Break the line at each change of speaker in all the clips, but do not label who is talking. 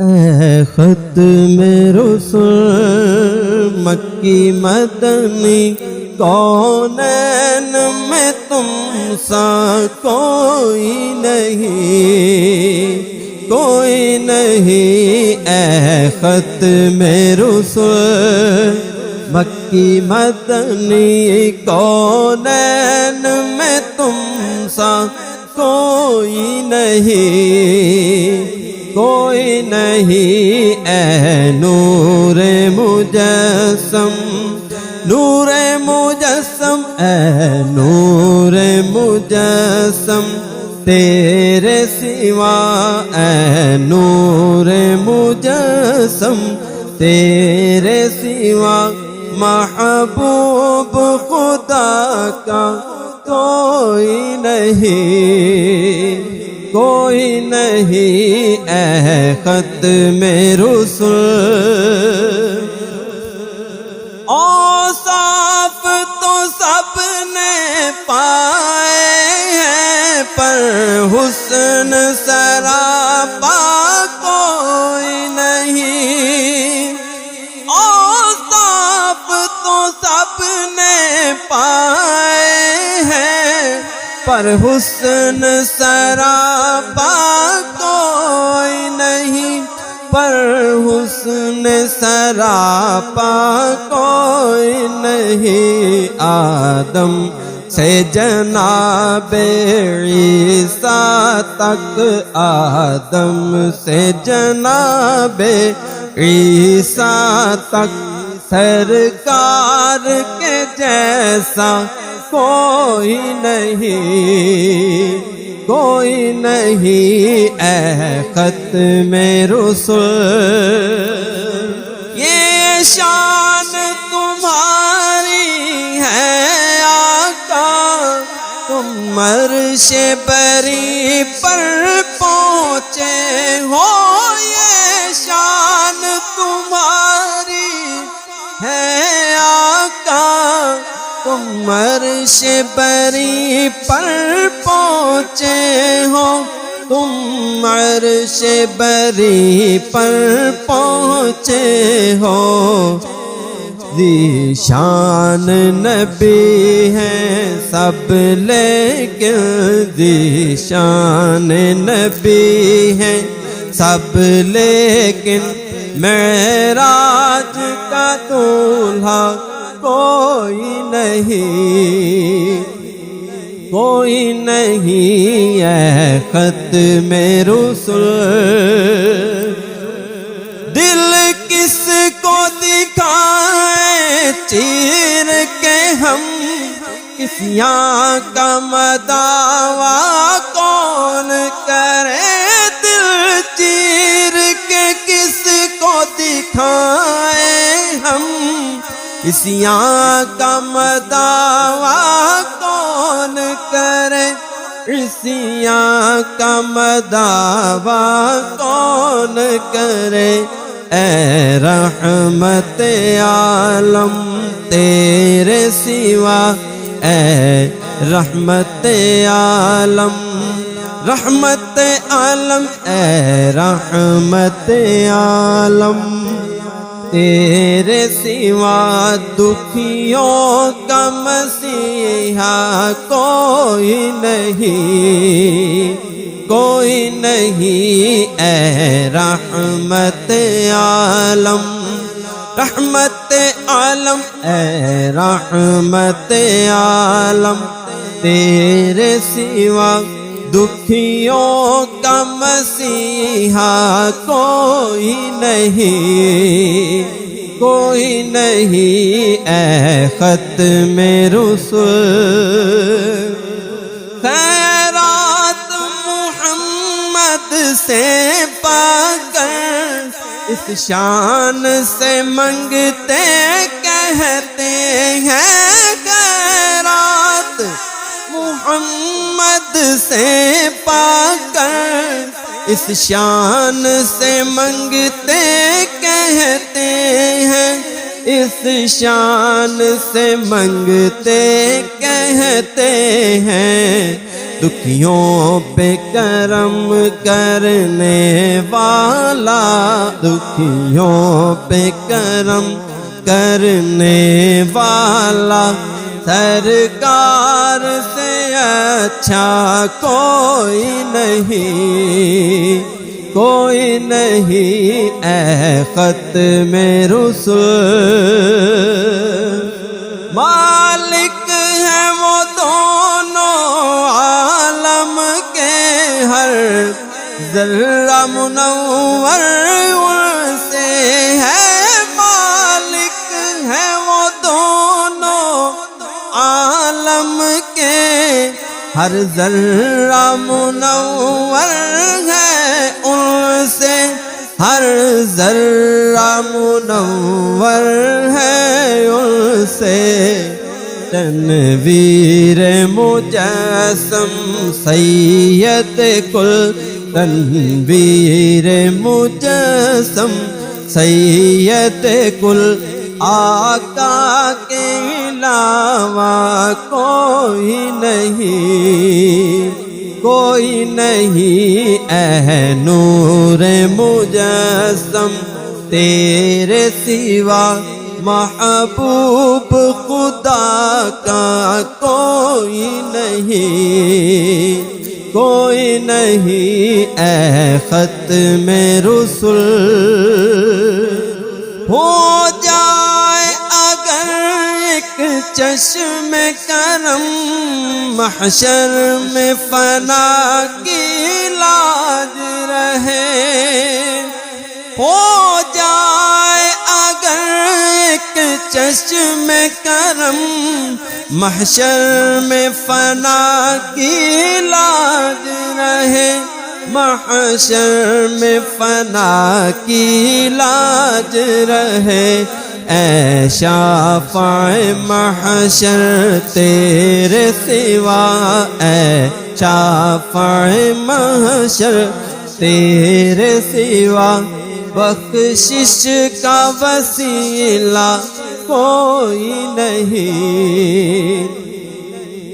اے ختم رسول مکی مدنی کونین میں تم سا کوئی نہیں، کوئی نہیں۔ اے ختم رسول مکی مدنی کونین میں تم سا کوئی نہیں، کوئی نہیں۔ اے نور مجسم، نور مجسم، اے نور مجسم تیرے سوا، اے نور مجسم تیرے سوا محبوب خدا کا کوئی نہیں، کوئی نہیں۔ اے ختم رسول اوصاف تو سب نے پائے ہیں پر حسن سراپا کوئی نہیں، اوصاف تو سب نے پائے ہیں پر حسن سراپا کوئی نہیں، پر حسن سراپا کوئی نہیں۔ آدم سے جناب عیسیٰ تک، آدم سے جناب عیسیٰ تک سرکار کے جیسا کوئی نہیں، کوئی نہیں۔ اے ختم رسول یہ شان تمہاری ہے آقا، تم عرش بری پر پہنچے ہو، یہ شان تمہاری ہے آقا، تم عرش بری پر پہنچے ہو، تم عرش بری پر پہنچے ہو۔ ذی شان نبی ہیں سب لیکن، ذی شان نبی ہیں سب لیکن، معراج کا دولہا کوئی نہیں، کوئی نہیں۔ اے ختم رسول دل کس کو دکھائیں چیر کے ہم، کس یہاں کا مداوا کون کرے، دل چیر کے کس کو دکھائیں ہم، اس یہاں کا مداوا کون کرے، اس یہاں کا مداوا کون کرے۔ اے رحمت عالم تیرے سوا، اے رحمت عالم، رحمت عالم، اے رحمت عالم تیرے سوا دکھیوں کا مسیحا کوئی نہیں، کوئی نہیں۔ اے رحمت عالم، رحمت عالم، اے رحمت عالم تیرے سوا دکھیوں کا مسیحا کوئی نہیں، کوئی نہیں۔ اے ختم رسول خیرات محمد سے پا کر اس شان سے منگتے کہتے ہیں، خیرات محمد سے پا کر اس شان سے منگتے کہتے ہیں، اس شان سے منگتے کہتے ہیں، دکھیوں پہ کرم کرنے والا، دکھیوں پہ کرم کرنے والا، سرکار سے اچھا کوئی نہیں، کوئی نہیں اے ختم رسل۔ مالک ہے وہ دونوں عالم کے، ہر ذرہ منور ان سے ہے، مالک ہے وہ دونوں عالم کے، ہر ذرہ منور ہے ان سے، ہر ذرہ منور ہے ان سے۔ تنویر مجسم سید کل، تنویر مجسم سید کل، آقا کے علاوہ کوئی نہیں، کوئی نہیں اے نور مجسم، تیرے سوا محبوب خدا کا کوئی نہیں، کوئی نہیں اے ختم رسل۔ ہو جائے اگر ایک چشم کرم، محشر میں فنا کی لاج رہے، ہو جائے اگر ایک چشم کرم، محشر میں فنا کی لاج رہے، محشر میں فنا کی لاج رہے، اے شافع محشر تیرے سوا، اے شافع محشر تیرے سوا، بخشش کا وسیلہ کوئی نہیں،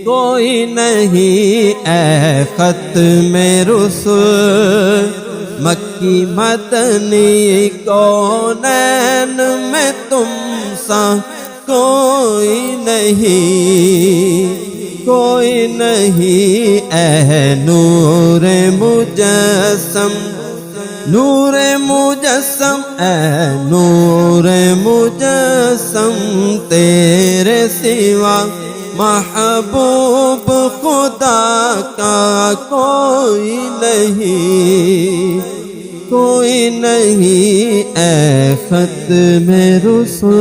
کوئی نہیں اے ختم رسل۔ مکی مدنی کونین میں تم سا کوئی نہیں، کوئی نہیں اے نور مجسم، نور مجسم اے نور مجسم، تیرے سوا محبوب خدا کا کوئی نہیں، کوئی نہیں اے ختم رسل۔